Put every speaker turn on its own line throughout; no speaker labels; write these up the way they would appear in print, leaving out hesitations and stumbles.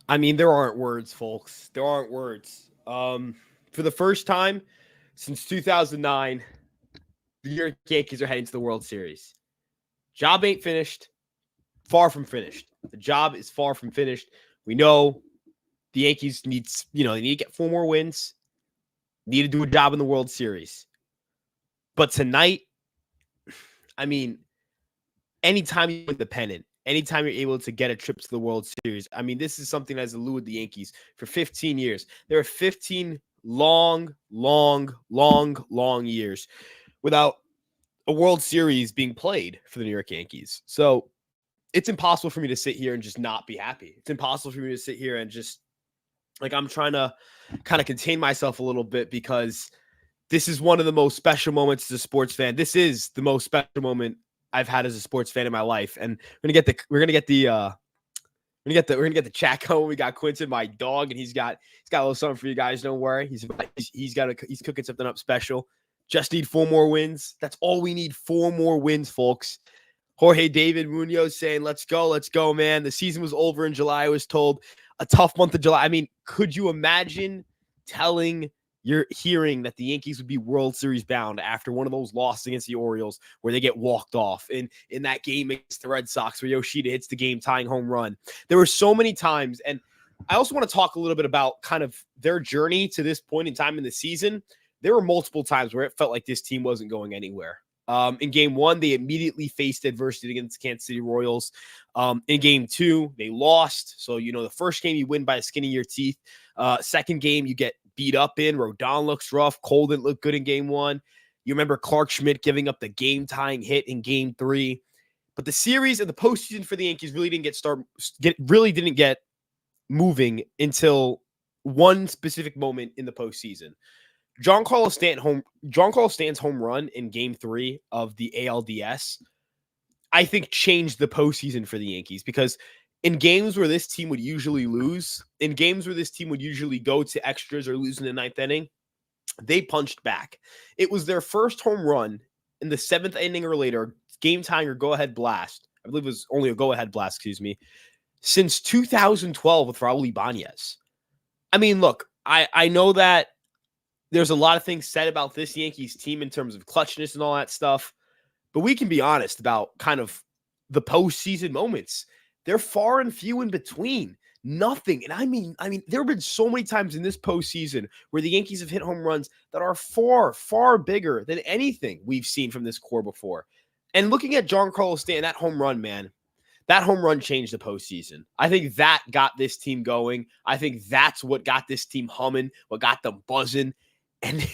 I mean, there aren't words, folks. There aren't words. For the first time since 2009, the New York Yankees are heading to the World Series. Job ain't finished. Far from finished. The job is far from finished. We know the Yankees they need to get 4 more wins. Need to do a job in the World Series. But tonight, I mean, anytime you win the pennant, anytime you're able to get a trip to the World Series, I mean, this is something that has eluded the Yankees for 15 years. There are 15 long, long, long, long years without a World Series being played for the New York Yankees. So it's impossible for me to sit here and just not be happy. It's impossible for me to sit here and just I'm trying to kind of contain myself a little bit because this is one of the most special moments as a sports fan. This is the most special moment I've had as a sports fan in my life. And we're gonna get the chat going. We got Quinton, my dog, and he's got a little something for you guys. Don't worry. He's cooking something up special. Just need 4 more wins. That's all we need. 4 more wins, folks. Jorge David Munoz saying, let's go, man. The season was over in July, I was told. A tough month of July. I mean, could you imagine hearing that the Yankees would be World Series bound after one of those losses against the Orioles where they get walked off in that game against the Red Sox where Yoshida hits the game-tying home run? There were so many times, and I also want to talk a little bit about kind of their journey to this point in time in the season. There were multiple times where it felt like this team wasn't going anywhere. In game 1, they immediately faced adversity against the Kansas City Royals. In game 2, they lost. So, the first game you win by the skin of your teeth. Second game, you get beat up in. Rodon looks rough. Cole didn't look good in game 1. You remember Clark Schmidt giving up the game-tying hit in game 3. But the series and the postseason for the Yankees really didn't get moving until one specific moment in the postseason. Giancarlo Stanton's home run in game 3 of the ALDS, I think, changed the postseason for the Yankees because in games where this team would usually lose, in games where this team would usually go to extras or lose in the 9th inning, they punched back. It was their first home run in the 7th inning or later, game tying or go-ahead blast. I believe it was only a go-ahead blast, since 2012 with Raul Ibanez. I mean, look, I know that there's a lot of things said about this Yankees team in terms of clutchness and all that stuff, but we can be honest about kind of the postseason moments. They're far and few in between. Nothing. And I mean, there have been so many times in this postseason where the Yankees have hit home runs that are far, far bigger than anything we've seen from this core before. And looking at Giancarlo Stanton, that home run, man, that home run changed the postseason. I think that got this team going. I think that's what got this team humming, what got them buzzing. And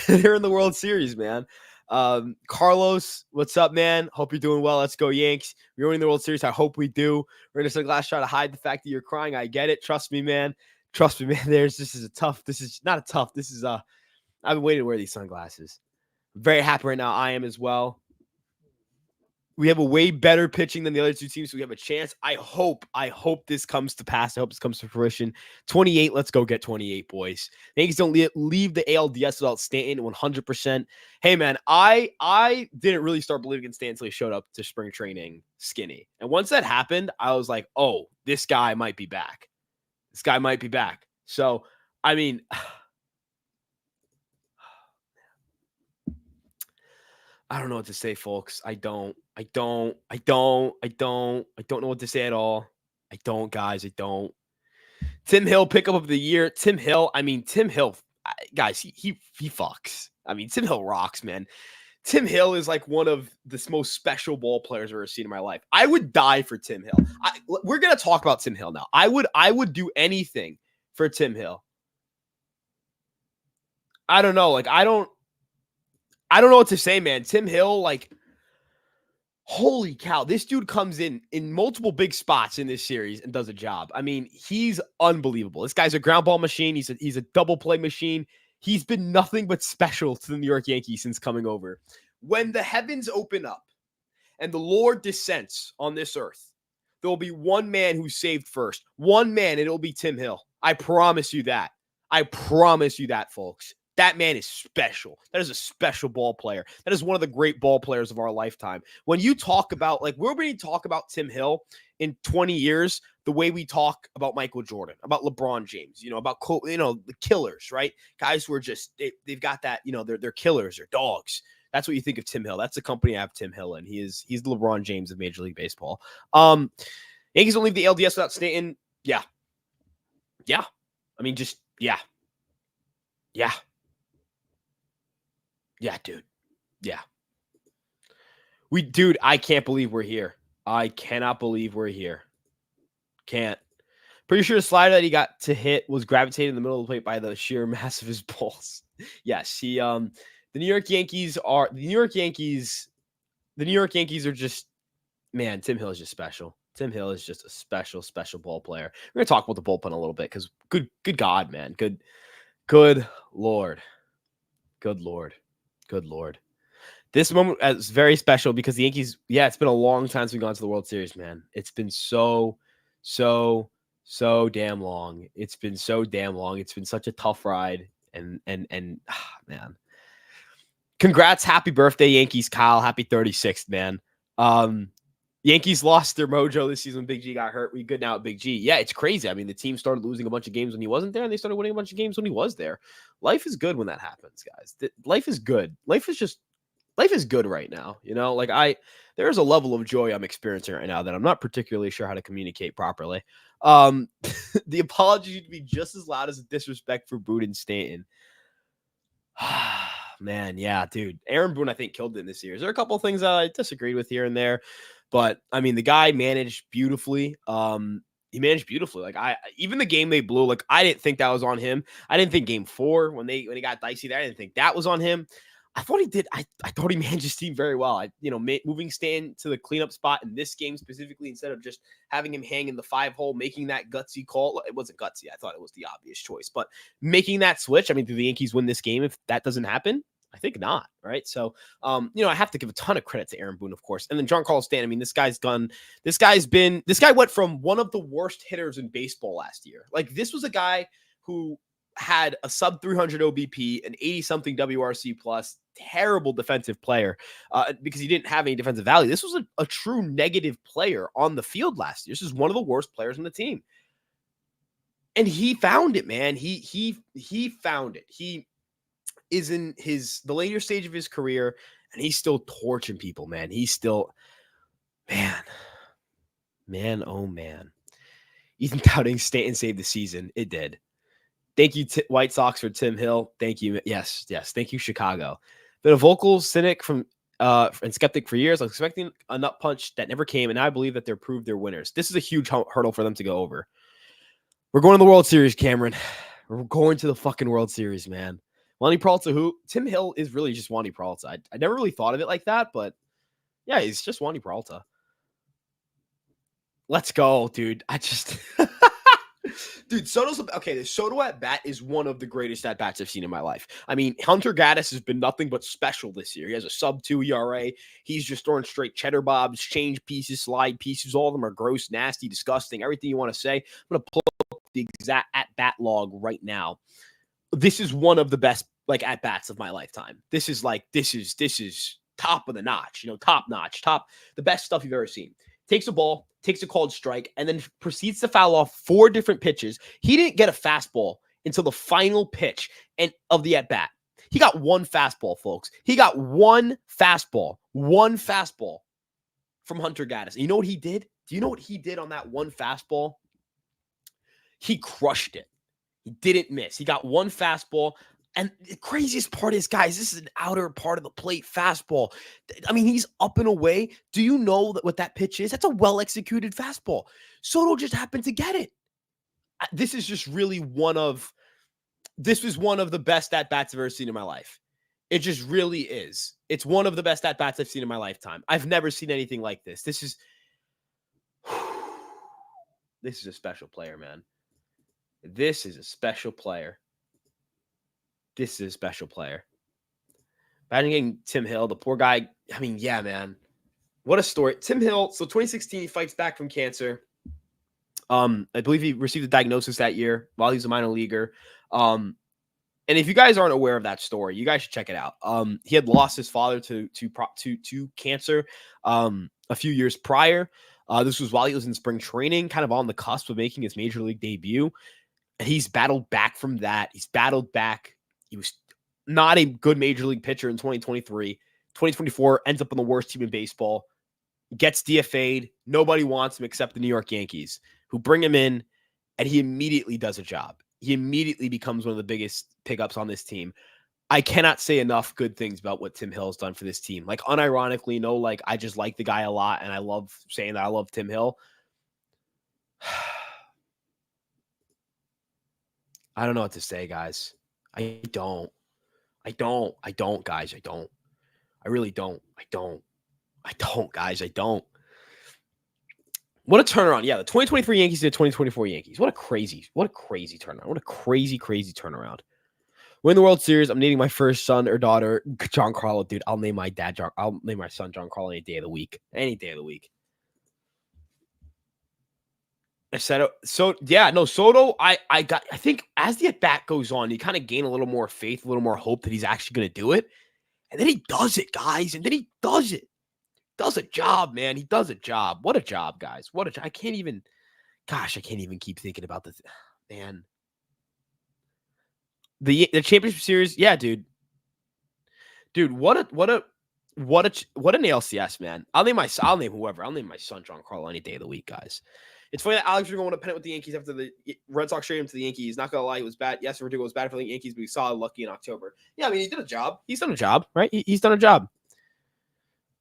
they're in the World Series, man. Carlos, what's up, man? Hope you're doing well. Let's go, Yanks. We're winning the World Series. I hope we do. We're in a sunglass try to hide the fact that you're crying. I get it. Trust me, man. This is I've been waiting to wear these sunglasses. I'm very happy right now. I am as well. We have a way better pitching than the other 2 teams, so we have a chance. I hope this comes to pass. I hope this comes to fruition. 28, let's go get 28, boys. The Yankees don't leave the ALDS without Stanton 100%. Hey, man, I didn't really start believing in Stanton until he showed up to spring training skinny. And once that happened, I was like, oh, this guy might be back. So, I mean, I don't know what to say, folks. I don't know what to say at all. I don't, guys. I don't. Tim Hill, pickup of the year. Tim Hill, guys, he fucks. I mean, Tim Hill rocks, man. Tim Hill is like one of the most special ball players I've ever seen in my life. I would die for Tim Hill. We're going to talk about Tim Hill now. I would do anything for Tim Hill. I don't know. I don't know what to say, man. Tim Hill, holy cow, this dude comes in multiple big spots in this series and does a job. I mean, he's unbelievable. This guy's a ground ball machine. He's a double play machine. He's been nothing but special to the New York Yankees since coming over. When the heavens open up and the Lord descends on this earth, there will be one man who's saved first. One man, and it'll be Tim Hill. I promise you that. Folks. That man is special. That is a special ball player. That is one of the great ball players of our lifetime. When you talk about, we're going to talk about Tim Hill in 20 years, the way we talk about Michael Jordan, about LeBron James, about the killers, right? Guys who are just they've got that, they're killers, they're dogs. That's what you think of Tim Hill. That's the company I have Tim Hill in. He's the LeBron James of Major League Baseball. Yankees don't leave the LDS without Stanton. Yeah. I mean, just yeah, dude. Yeah. Dude, I can't believe we're here. I cannot believe we're here. Can't. Pretty sure the slider that he got to hit was gravitated in the middle of the plate by the sheer mass of his balls. Yes, the New York Yankees are just, man, Tim Hill is just special. Tim Hill is just a special, special ball player. We're gonna talk about the bullpen a little bit because good God, man. Good Lord. Good Lord. This moment is very special because the Yankees, it's been a long time since we've gone to the World Series, man. It's been so damn long. It's been so damn long. It's been such a tough ride. And man. Congrats. Happy birthday, Yankees, Kyle. Happy 36th, man. Yankees lost their mojo this season when Big G got hurt. We good now at Big G. Yeah, it's crazy. I mean, the team started losing a bunch of games when he wasn't there, and they started winning a bunch of games when he was there. Life is good when that happens, guys. Life is good. Life is good right now. There's a level of joy I'm experiencing right now that I'm not particularly sure how to communicate properly. The apology should be just as loud as the disrespect for Boone and Stanton. Man, yeah, dude. Aaron Boone, I think, killed it in this series. There are a couple of things I disagreed with here and there, but I mean, the guy managed beautifully. He managed beautifully. Like even the game they blew, like I didn't think that was on him. I didn't think game 4 when he got dicey there, I didn't think that was on him. I thought he did. I thought he managed his team very well. Moving Stan to the cleanup spot in this game specifically, instead of just having him hang in the 5-hole, making that gutsy call. It wasn't gutsy. I thought it was the obvious choice, but making that switch. I mean, do the Yankees win this game if that doesn't happen? I think not. Right. So, I have to give a ton of credit to Aaron Boone, of course. And then Giancarlo Stanton. I mean, this guy went from one of the worst hitters in baseball last year. Like, this was a guy who had a sub 300 OBP, an 80 something WRC plus, terrible defensive player because he didn't have any defensive value. This was a true negative player on the field last year. This is one of the worst players on the team. And he found it, man. He found it. He is in the later stage of his career, and he's still torching people, man. He's still, man, oh man. Ethan Dowding Stanton saved the season. It did. Thank you, White Sox, for Tim Hill. Thank you. Yes. Thank you, Chicago. Been a vocal cynic and skeptic for years. I was expecting a nut punch that never came, and I believe that they're proved they're winners. This is a huge hurdle for them to go over. We're going to the World Series, Cameron. We're going to the fucking World Series, man. Wandy Peralta, who? Tim Hill is really just Wandy Peralta. I never really thought of it like that, but yeah, he's just Wandy Peralta. Let's go, dude. Dude, the Soto at bat is one of the greatest at bats I've seen in my life. I mean, Hunter Gaddis has been nothing but special this year. He has a sub 2 ERA. He's just throwing straight cheddar bobs, change pieces, slide pieces. All of them are gross, nasty, disgusting. Everything you want to say. I'm going to pull up the exact at bat log right now. This is one of the best at bats of my lifetime. This is top of the notch, top notch, the best stuff you've ever seen. Takes a ball, takes a called strike, and then proceeds to foul off 4 different pitches. He didn't get a fastball until the final pitch of the at-bat. He got one fastball, folks. He got one fastball from Hunter Gaddis. And you know what he did? Do you know what he did on that one fastball? He crushed it. He didn't miss. He got one fastball. And the craziest part is, guys, this is an outer part of the plate fastball. I mean, he's up and away. Do you know what that pitch is? That's a well-executed fastball. Soto just happened to get it. This is just really one of the best at-bats I've ever seen in my life. It just really is. It's one of the best at-bats I've seen in my lifetime. I've never seen anything like this. This is a special player, man. This is a special player. This is a special player. Imagine getting Tim Hill, the poor guy. I mean, yeah, man. What a story. Tim Hill, so 2016, he fights back from cancer. I believe he received a diagnosis that year while he was a minor leaguer. And if you guys aren't aware of that story, you guys should check it out. He had lost his father to cancer a few years prior. This was while he was in spring training, kind of on the cusp of making his major league debut. And he's battled back from that. He's battled back. He was not a good major league pitcher in 2023. 2024 ends up on the worst team in baseball. Gets DFA'd. Nobody wants him except the New York Yankees, who bring him in, and he immediately does a job. He immediately becomes one of the biggest pickups on this team. I cannot say enough good things about what Tim Hill has done for this team. Like, unironically, no, like, I just like the guy a lot, and I love saying that I love Tim Hill. I don't know what to say, guys. I don't, guys. I don't. I really don't. I don't, guys. I don't. What a turnaround. Yeah, the 2023 Yankees to the 2024 Yankees. What a crazy turnaround. What a crazy turnaround. Win the World Series. I'm naming my first son or daughter Giancarlo. Dude, I'll name my son Giancarlo any day of the week. Any day of the week. I said so. Yeah, no, Soto. I think as the at bat goes on, you kind of gain a little more faith, a little more hope that he's actually going to do it, and then he does it, guys. And then he does it. Does a job, man. He does a job. What a job, guys. What a job. I can't even keep thinking about this, man. The championship series, yeah, dude. Dude, what an ALCS, man. I'll name whoever. I'll name my son Giancarlo any day of the week, guys. It's funny that Alex Verdugo won a pennant with the Yankees after the Red Sox traded him to the Yankees. Not gonna lie, it was bad. Yes, Verdugo was bad for the Yankees, but he saw lucky in October. Yeah, I mean, he did a job. He's done a job, right? He's done a job.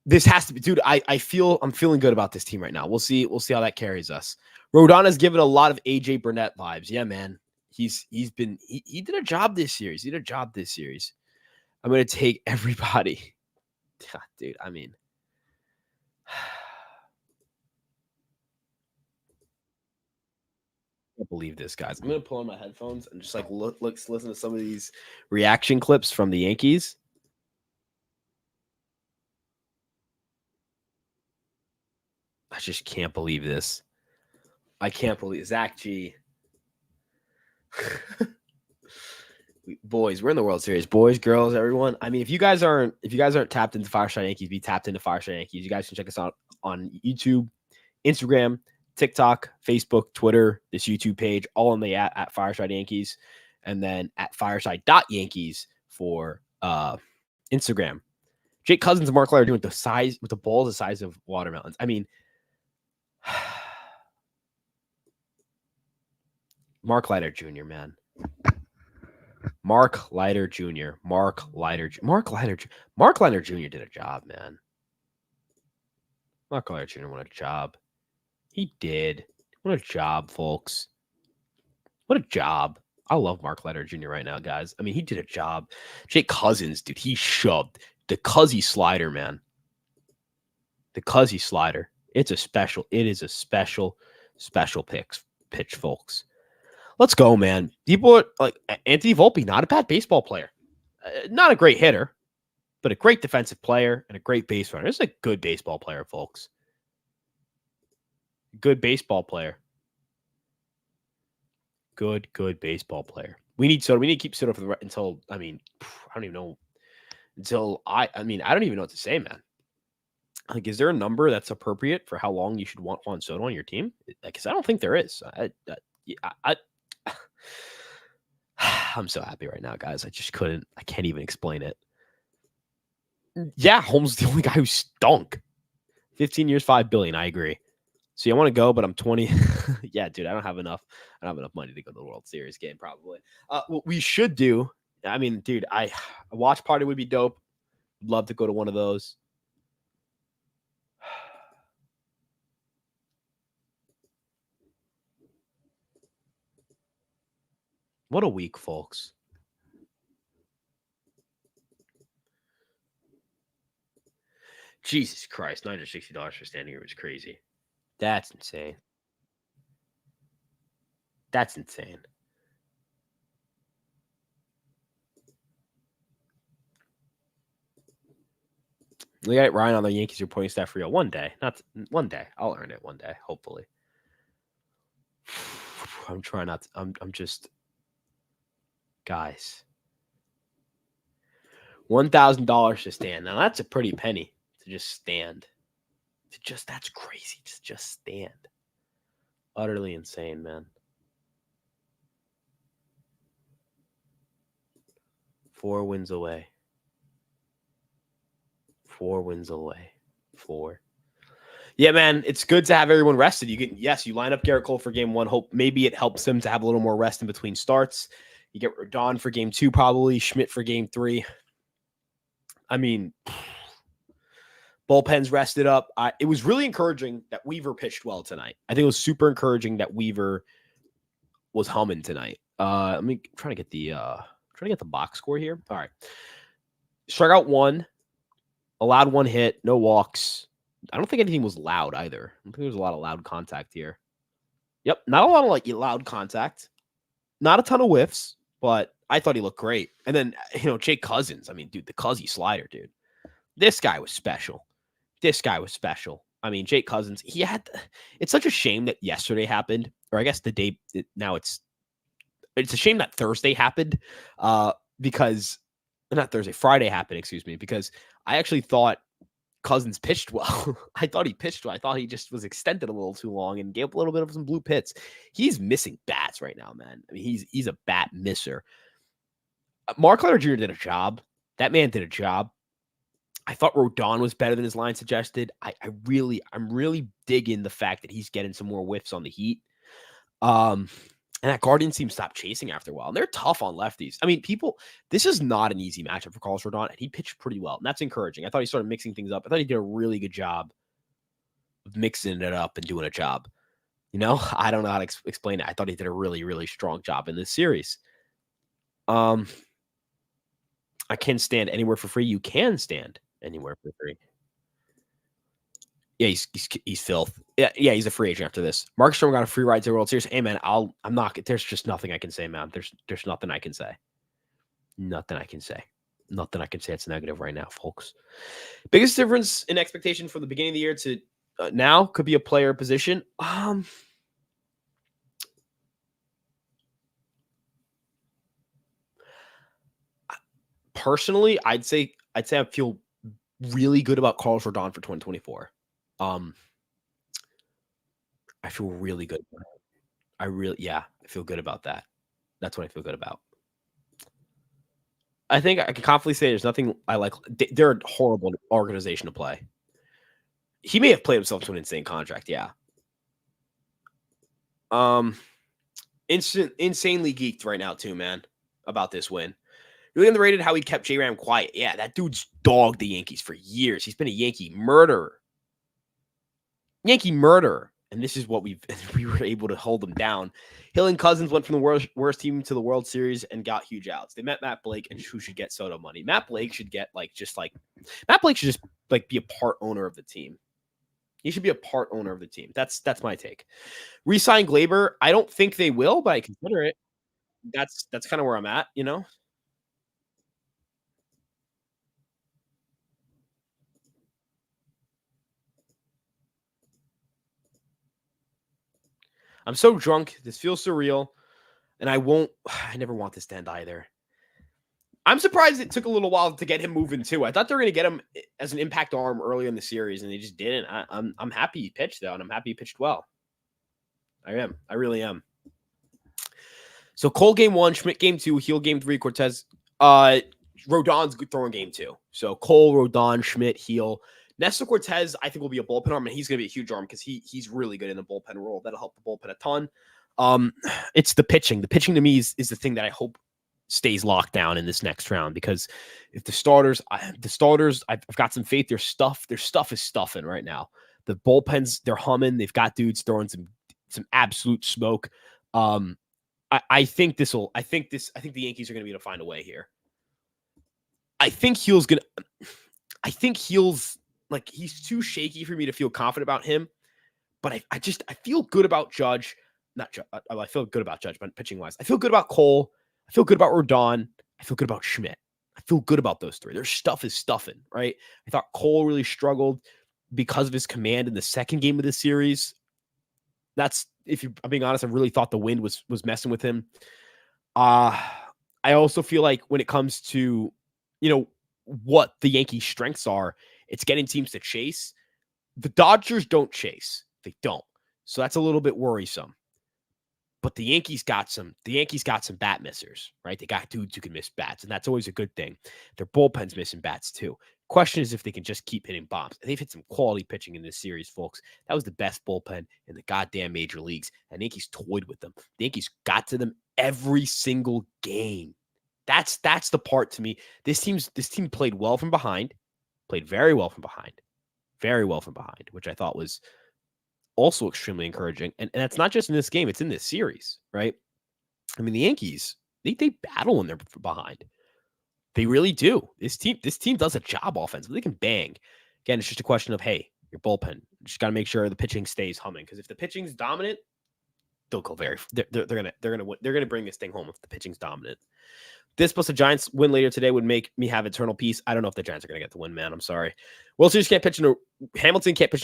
This has to be, dude. I'm feeling good about this team right now. We'll see how that carries us. Rodana's given a lot of AJ Burnett vibes. Yeah, man. He did a job this series. He did a job this series. I'm gonna take everybody. God, dude, I mean, I can't believe this, guys. I'm gonna pull on my headphones and just like listen to some of these reaction clips from the Yankees. I just can't believe this. I can't believe Zach G. Boys, we're in the World Series. Boys, girls, everyone. I mean, if you guys aren't tapped into Fireside Yankees, be tapped into Fireside Yankees. You guys can check us out on YouTube, Instagram, TikTok, Facebook, Twitter, this YouTube page, all on the at Fireside Yankees, and then at Fireside.Yankees for Instagram. Jake Cousins and Mark Leiter doing with the balls the size of watermelons. I mean, Mark Leiter Jr., man. Mark Leiter Jr. Mark Leiter Jr. did a job, man. Mark Leiter Jr. won a job. He did. What a job, folks. What a job. I love Mark Leiter Jr. right now, guys. I mean, he did a job. Jake Cousins, dude, he shoved the Cuzzy slider, man. The Cuzzy slider. It is a special pitch, folks. Let's go, man. People are like Anthony Volpe, not a bad baseball player. Not a great hitter, but a great defensive player and a great base runner. This is a good baseball player, folks. Good baseball player. Good baseball player. We need Soto. We need to keep Soto until, I mean, I don't even know. I don't even know what to say, man. Like, is there a number that's appropriate for how long you should want Juan Soto on your team? Because I don't think there is. I'm so happy right now, guys. I can't even explain it. Yeah, Holmes is the only guy who stunk. 15 years, $5 billion. I agree. So I want to go, but I'm 20. Yeah, dude, I don't have enough money to go to the World Series game, probably. What we should do, I mean, dude, a watch party would be dope. Love to go to one of those. What a week, folks. Jesus Christ, $960 for standing here was crazy. That's insane. That's insane. We got Ryan on the Yankees reporting staff for real one day. Not one day. I'll earn it one day, hopefully. I'm trying not to. I'm just, guys. $1,000 to stand. Now that's a pretty penny to just stand. That's crazy. Just stand. Utterly insane, man. 4 wins away. 4 wins away. 4. Yeah, man, it's good to have everyone rested. You line up Garrett Cole for game 1. Hope maybe it helps him to have a little more rest in between starts. You get Rodon for game 2, probably Schmidt for game 3. I mean, bullpen's rested up. It was really encouraging that Weaver pitched well tonight. I think it was super encouraging that Weaver was humming tonight. Let me try to get the box score here. All right, strikeout 1, allowed 1 hit, no walks. I don't think anything was loud either. I don't think there was a lot of loud contact here. Yep, not a lot of loud contact. Not a ton of whiffs, but I thought he looked great. And then, Jake Cousins. I mean, dude, the Cuzzy slider, dude. This guy was special. I mean, Jake Cousins, it's such a shame that yesterday happened, or I guess it's a shame that Thursday happened, because not Thursday, Friday happened, excuse me, because I actually thought Cousins pitched well. I thought he pitched well. I thought he just was extended a little too long and gave up a little bit of some blue pits. He's missing bats right now, man. I mean, he's a bat misser. Mark Leiter Jr. did a job. That man did a job. I thought Rodon was better than his line suggested. I'm really digging the fact that he's getting some more whiffs on the heat. And that Guardian team stopped chasing after a while. And they're tough on lefties. I mean, this is not an easy matchup for Carlos Rodon, and he pitched pretty well. And that's encouraging. I thought he started mixing things up. I thought he did a really good job of mixing it up and doing a job. I don't know how to explain it. I thought he did a really, really strong job in this series. I can stand anywhere for free. You can stand anywhere for free. Yeah, he's filth. Yeah, he's a free agent after this. Mark Sturm got a free ride to the World Series. Hey, man, I'm not. There's just nothing I can say, man. There's nothing I can say. Nothing I can say. Nothing I can say. It's negative right now, folks. Biggest difference in expectation from the beginning of the year to now could be a player position. Personally, I'd say I feel really good about Carlos Rodon for 2024. I feel really good. I feel good about that. That's what I feel good about. I think I can confidently say there's nothing I like. They're a horrible organization to play. He may have played himself to an insane contract. Yeah. Insanely geeked right now too, man, about this win. Really underrated how he kept J-Ram quiet. Yeah, that dude's dogged the Yankees for years. He's been a Yankee murderer. And this is what we were able to hold them down. Hill and Cousins went from the worst team to the World Series and got huge outs. They met Matt Blake, and who should get Soto money? Matt Blake should get Matt Blake should just be a part owner of the team. He should be a part owner of the team. That's my take. Resign Glaber. I don't think they will, but I consider it. That's kind of where I'm at, I'm so drunk. This feels surreal. And I never want this to end either. I'm surprised it took a little while to get him moving too. I thought they were going to get him as an impact arm earlier in the series, and they just didn't. I'm happy he pitched though, and I'm happy he pitched well. I am. I really am. So Cole game 1, Schmidt game 2, Heel game 3, Cortez. Rodon's throwing game 2. So Cole, Rodon, Schmidt, Heel. Nestor Cortez, I think, will be a bullpen arm, and he's going to be a huge arm because he's really good in the bullpen role. That'll help the bullpen a ton. It's the pitching. The pitching to me is the thing that I hope stays locked down in this next round, because if the starters, I've got some faith. Their stuff is stuffing right now. The bullpens, they're humming. They've got dudes throwing some absolute smoke. I think the Yankees are going to be able to find a way here. I think He's too shaky for me to feel confident about him, but I feel good about Judge. I feel good about Judge, but pitching wise, I feel good about Cole. I feel good about Rodon. I feel good about Schmidt. I feel good about those three. Their stuff is stuffing, right? I thought Cole really struggled because of his command in the second game of the series. I'm being honest, I really thought the wind was messing with him. I also feel like when it comes to, what the Yankees' strengths are, it's getting teams to chase. The Dodgers don't chase. They don't. So that's a little bit worrisome. But the Yankees got some bat missers, right? They got dudes who can miss bats, and that's always a good thing. Their bullpen's missing bats too. Question is if they can just keep hitting bombs. And they've hit some quality pitching in this series, folks. That was the best bullpen in the goddamn major leagues. And the Yankees toyed with them. The Yankees got to them every single game. That's the part to me. This team played well from behind, played very well from behind, which I thought was also extremely encouraging. And that's not just in this game, it's in this series, right? I mean, the Yankees, they battle when they're behind. They really do. This team does a job offensively. They can bang. Again, it's just a question of, hey, your bullpen. You just got to make sure the pitching stays humming. Because if the pitching's dominant, they'll go they're gonna bring this thing home if the pitching's dominant. This plus the Giants win later today would make me have eternal peace. I don't know if the Giants are going to get the win, man. I'm sorry. Hamilton can't pitch in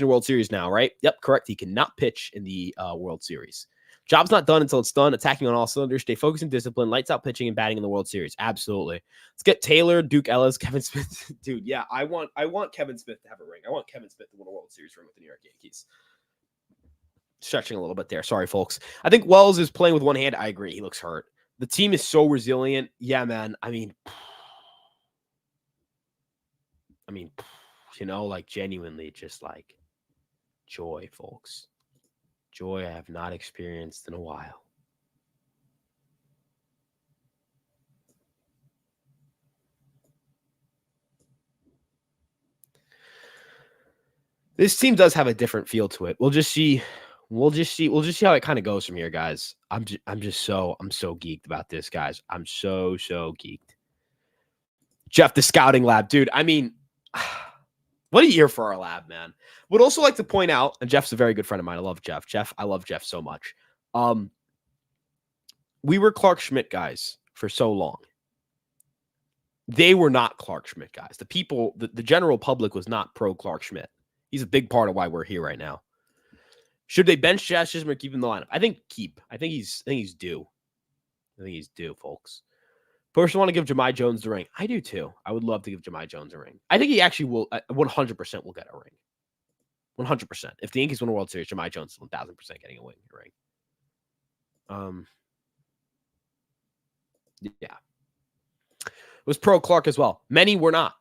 the World Series now, right? Yep, correct. He cannot pitch in the World Series. Job's not done until it's done. Attacking on all cylinders. Stay focused and disciplined. Lights out pitching and batting in the World Series. Absolutely. Let's get Taylor, Duke Ellis, Kevin Smith. Dude, yeah, I want Kevin Smith to have a ring. I want Kevin Smith to win a World Series ring with the New York Yankees. Stretching a little bit there. Sorry, folks. I think Wells is playing with one hand. I agree. He looks hurt. The team is so resilient. Yeah, man. I mean, like genuinely just like joy, folks. Joy I have not experienced in a while. This team does have a different feel to it. We'll just see how it kind of goes from here, guys. I'm so geeked about this, guys. I'm so geeked. Jeff, the scouting lab, dude. I mean, what a year for our lab, man. Would also like to point out, and Jeff's a very good friend of mine. I love Jeff. I love Jeff so much. We were Clark Schmidt guys for so long. They were not Clark Schmidt guys. The people, the general public was not pro Clark Schmidt. He's a big part of why we're here right now. Should they bench Jazz Chisholm or keep him in the lineup? I think keep. I think he's due. I think he's due, folks. Personally, want to give Jahmai Jones the ring. I do too. I would love to give Jahmai Jones a ring. I think he actually will. 100% will get a ring. 100%. If the Yankees win a World Series, Jahmai Jones is 1,000% getting a ring. Yeah. It was pro Clark as well. Many were not.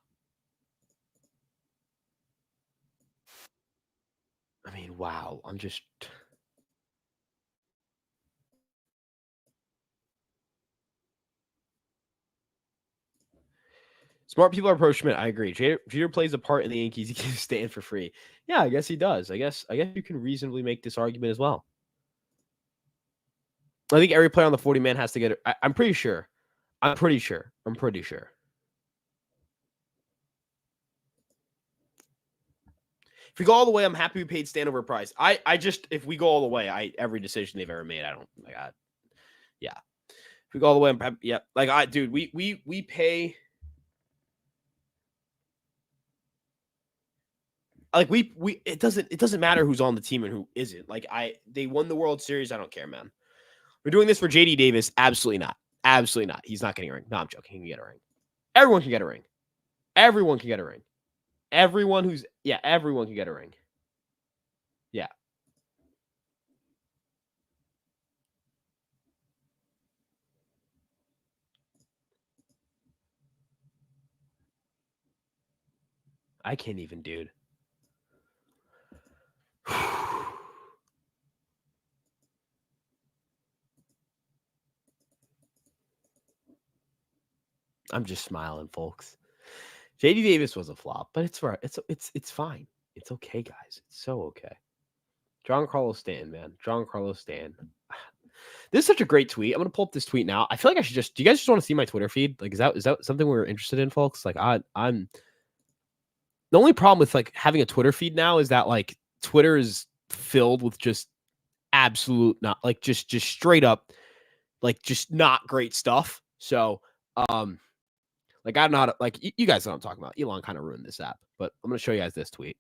I mean, wow. I'm just. Smart people are pro Schmidt. I agree. Jeter plays a part in the Yankees. He can stand for free. Yeah, I guess he does. I guess you can reasonably make this argument as well. I think every player on the 40-man has to get it. I'm pretty sure. I'm pretty sure. If we go all the way, I'm happy we paid Stan over price. If we go all the way, every decision they've ever made, yeah. If we go all the way, we pay. Like it doesn't matter who's on the team and who isn't. They won the World Series. I don't care, man. We're doing this for JD Davis. Absolutely not. Absolutely not. He's not getting a ring. No, I'm joking. He can get a ring. Everyone can get a ring. Everyone can get a ring. Everyone can get a ring. Yeah. I can't even, dude. I'm just smiling, folks. JD Davis was a flop, but it's right. It's fine. It's okay, guys. It's so okay. Giancarlo Stanton, man. Giancarlo Stanton. This is such a great tweet. I'm gonna pull up this tweet now. I feel like I should just. Do you guys just want to see my Twitter feed? Like, is that something we're interested in, folks? Like, I'm. The only problem with having a Twitter feed now is that Twitter is filled with just absolute not just straight up just not great stuff. So I'm not you guys know what I'm talking about. Elon kind of ruined this app, but I'm gonna show you guys this tweet.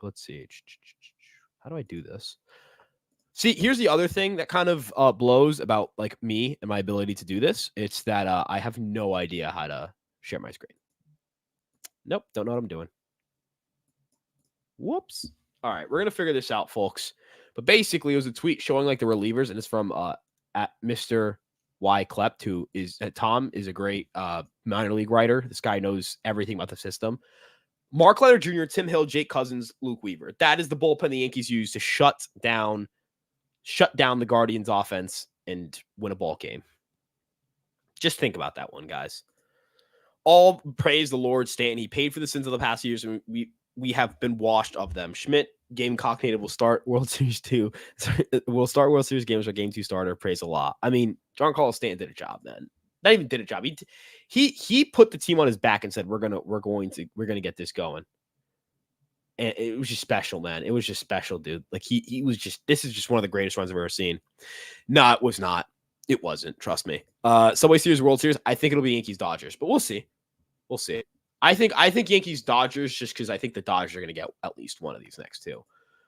Let's see. How do I do this? See, here's the other thing that kind of blows about me and my ability to do this. It's that I have no idea how to share my screen. Nope, don't know what I'm doing. Whoops. All right, we're going to figure this out, folks. But basically, it was a tweet showing like the relievers, and it's from at Mr. Y. Klept, who is Tom is a great minor league writer. This guy knows everything about the system. Mark Leiter Jr., Tim Hill, Jake Cousins, Luke Weaver. That is the bullpen the Yankees use to shut down the Guardians' offense and win a ball game. Just think about that one, guys. All praise the Lord, Stanton. He paid for the sins of the past years, and we have been washed of them. Schmidt, Game Cocknated, will start World Series 2. We'll start World Series games with Game 2 starter. Praise a lot. I mean, Giancarlo Stanton did a job, man. Not even did a job. He put the team on his back and said, we're gonna get this going. And it was just special, man. It was just special, dude. Like he was just, this is just one of the greatest runs I've ever seen. No, it was not. It wasn't. Trust me. Subway Series, World Series. I think it'll be Yankees Dodgers, but we'll see. We'll see. I think Yankees Dodgers just because I think the Dodgers are going to get at least one of these next two.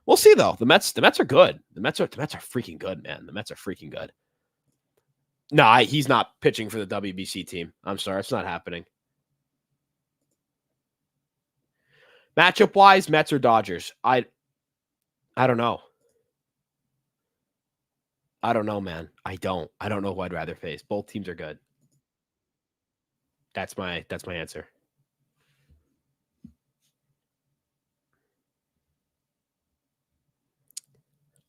We'll see though. The Mets are good. The Mets are freaking good, man. The Mets are freaking good. No, he's not pitching for the WBC team. I'm sorry, it's not happening. Matchup wise, Mets or Dodgers? I don't know. I don't know, man. I don't know who I'd rather face. Both teams are good. That's my answer.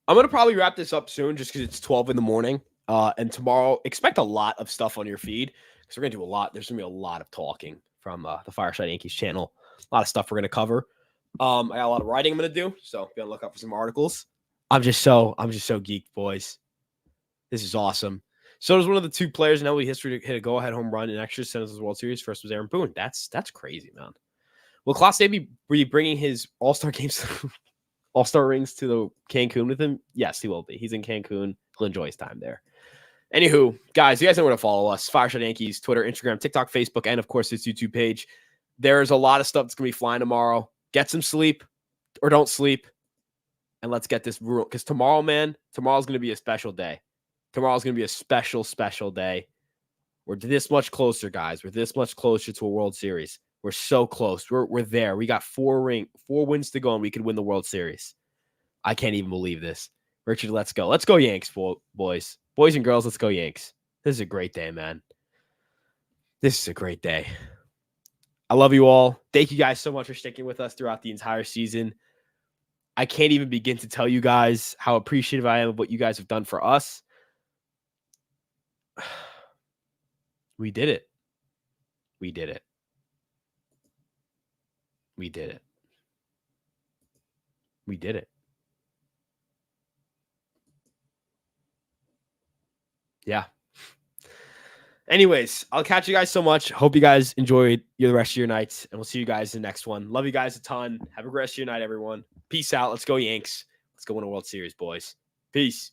I'm going to probably wrap this up soon just because it's 12 in the morning. And tomorrow, expect a lot of stuff on your feed because we're going to do a lot. There's going to be a lot of talking from the Fireside Yankees channel. A lot of stuff we're going to cover. I got a lot of writing I'm going to do, so be on the lookout for some articles. I'm just so geeked, boys. This is awesome. So does one of the two players in MLB history to hit a go-ahead home run in extra innings World Series. First was Aaron Boone. That's crazy, man. Will Klaus be bringing his All-Star games, All-Star rings to the Cancun with him? Yes, he will be. He's in Cancun. He'll enjoy his time there. Anywho, guys, you guys know where to follow us. Fireside Yankees, Twitter, Instagram, TikTok, Facebook, and, of course, this YouTube page. There's a lot of stuff that's going to be flying tomorrow. Get some sleep or don't sleep, and let's get this rule. Because tomorrow, man, tomorrow's going to be a special day. Tomorrow's going to be a special, special day. We're this much closer, guys. We're this much closer to a World Series. We're so close. We're there. We got 4 wins to go, and we could win the World Series. I can't even believe this. Richard, let's go. Let's go Yanks, boys. Boys and girls, let's go Yanks. This is a great day, man. This is a great day. I love you all. Thank you guys so much for sticking with us throughout the entire season. I can't even begin to tell you guys how appreciative I am of what you guys have done for us. We did it. We did it. We did it. We did it. Yeah. Anyways, I'll catch you guys so much. Hope you guys enjoyed the rest of your nights, and we'll see you guys in the next one. Love you guys a ton. Have a great rest of your night, everyone. Peace out. Let's go Yanks. Let's go win a World Series, boys. Peace.